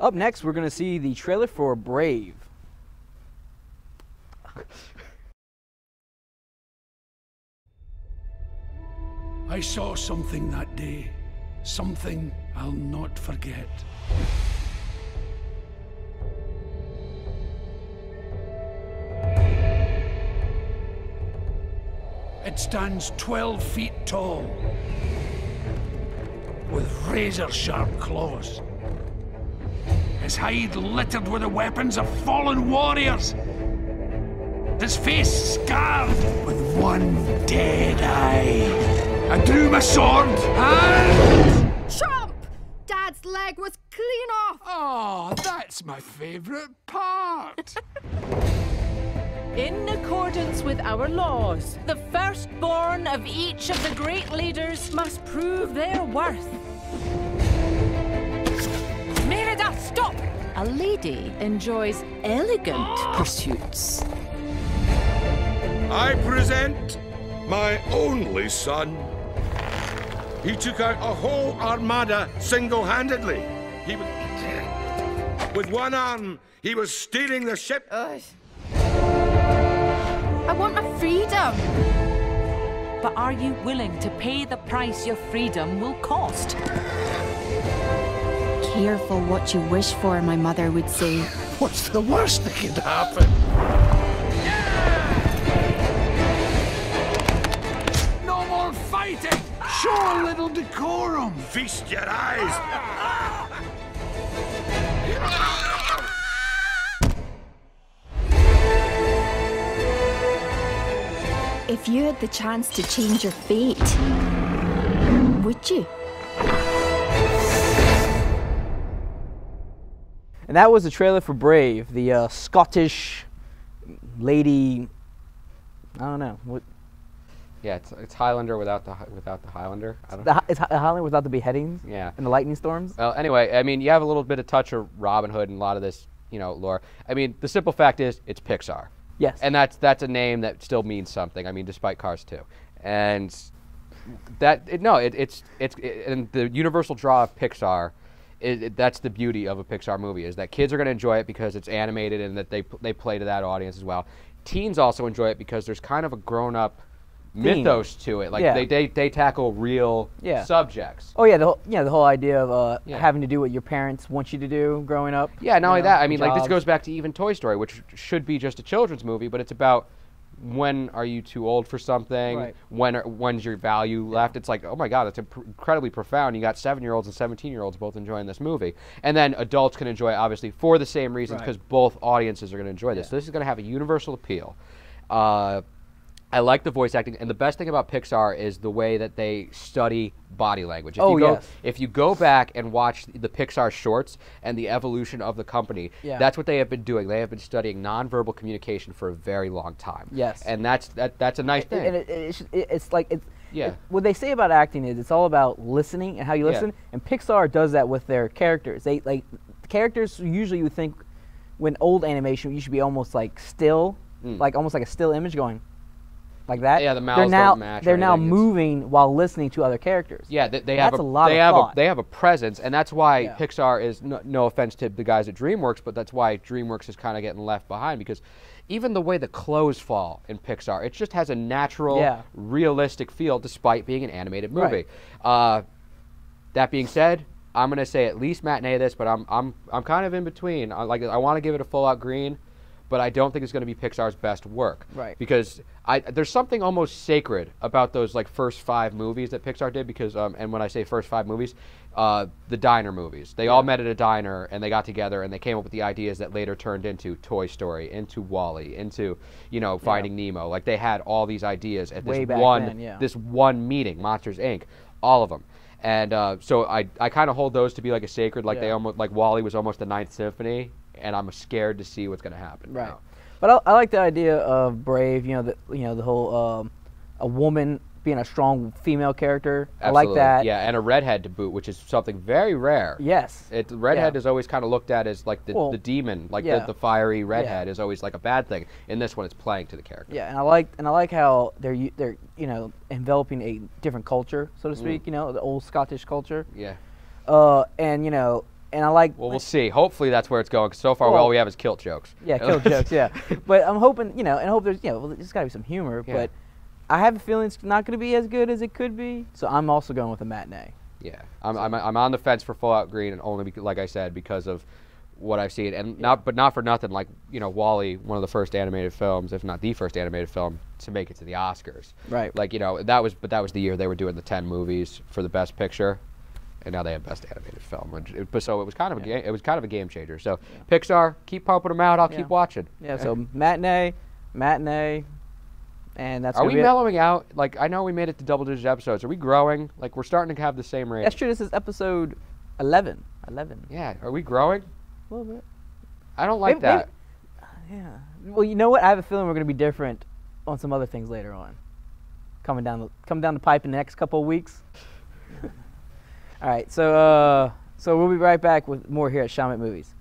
Up next, we're going to see the trailer for Brave. I saw something that day, something I'll not forget. It stands 12 feet tall, with razor-sharp claws. His hide littered with the weapons of fallen warriors. His face scarred with one dead eye. I drew my sword and... Chomp! Dad's leg was clean off! Oh, that's my favorite part. In accordance with our laws, the firstborn of each of the great leaders must prove their worth. Merida, stop! A lady enjoys elegant pursuits. I present my only son. He took out a whole armada single-handedly. He was... With one arm, he was steering the ship. I want my freedom. But are you willing to pay the price your freedom will cost? Careful what you wish for, my mother would say. What's the worst that could happen? No more fighting! Show a little decorum! Feast your eyes. If you had the chance to change your fate, would you? And that was the trailer for Brave, the Scottish lady. I don't know. What? Yeah, it's Highlander without the Highlander. I don't know. It's Highlander without the beheadings. Yeah. And the lightning storms. Well, anyway, I mean, you have a little bit of touch of Robin Hood and a lot of this, lore. I mean, the simple fact is, it's Pixar. Yes. And that's a name that still means something. I mean, despite Cars 2. And it's and the universal draw of Pixar. That's the beauty of a Pixar movie, is that kids are going to enjoy it because it's animated and that they play to that audience as well. Teens also enjoy it because there's kind of a grown-up mythos to it. Like they tackle real subjects. Oh yeah, the whole idea of having to do what your parents want you to do growing up. Yeah, not only that. I mean, like this goes back to even Toy Story, which should be just a children's movie, but it's about when are you too old for something? Right. When's your value left? It's like, oh my God, it's incredibly profound. You got 7-year-olds and 17-year-olds both enjoying this movie, and then adults can enjoy it obviously for the same reasons because both audiences are going to enjoy this. So this is going to have a universal appeal. I like the voice acting, and the best thing about Pixar is the way that they study body language. If you go back and watch the Pixar shorts and the evolution of the company, that's what they have been doing. They have been studying nonverbal communication for a very long time. Yes. And that's a nice thing. And it's like what they say about acting is it's all about listening and how you listen. And Pixar does that with their characters. They the characters usually you think when old animation you should be almost like still, like almost like a still image going. Like that. Yeah, the mouths don't match. They're now moving while listening to other characters. Yeah, they have a presence, and that's why Pixar is no offense to the guys at DreamWorks, but that's why DreamWorks is kind of getting left behind, because even the way the clothes fall in Pixar, it just has a natural, realistic feel despite being an animated movie. Right. That being said, I'm gonna say at least matinee this, but I'm kind of in between. I want to give it a full out green, but I don't think it's going to be Pixar's best work. Right. Because there's something almost sacred about those like first 5 movies that Pixar did. Because and when I say first 5 movies, the diner movies. They all met at a diner and they got together and they came up with the ideas that later turned into Toy Story, into WALL-E, into Finding Nemo. Like they had all these ideas at this one meeting, Monsters Inc. All of them. And so I kind of hold those to be like a sacred. Like they almost like WALL-E was almost the 9th Symphony. And I'm scared to see what's going to happen. Right, but I like the idea of Brave. The whole a woman being a strong female character. Absolutely. I like that. Yeah, and a redhead to boot, which is something very rare. Yes, redhead is always kind of looked at as like the demon, like the fiery redhead is always like a bad thing. In this one, it's playing to the character. Yeah, and I like how they're enveloping a different culture, so to speak. The old Scottish culture. Yeah. And And I like. Well, we'll see. Hopefully that's where it's going. 'Cause so far, all we have is kilt jokes. Yeah, kilt jokes. Yeah, but I'm hoping, and I hope there's, well, there's got to be some humor. Yeah. But I have a feeling it's not going to be as good as it could be. So I'm also going with a matinee. Yeah, I'm on the fence for Fallout Green, and only like I said, because of what I've seen, and not for nothing. Like Wall-E, one of the first animated films, if not the first animated film to make it to the Oscars. Right. Like that was the year they were doing the 10 movies for the Best Picture. And now they have Best Animated Film, so it was kind of a game changer. So Pixar, keep pumping them out. I'll keep watching. Yeah. So matinee, and that's. Are we mellowing out? Like I know we made it to double-digit episodes. Are we growing? Like we're starting to have the same rate. That's true. This is episode 11. Yeah. Are we growing? A little bit. I don't like that. Yeah. Well, you know what? I have a feeling we're going to be different on some other things later on. Coming down the pipe in the next couple of weeks. All right, so we'll be right back with more here at Shaman Movies.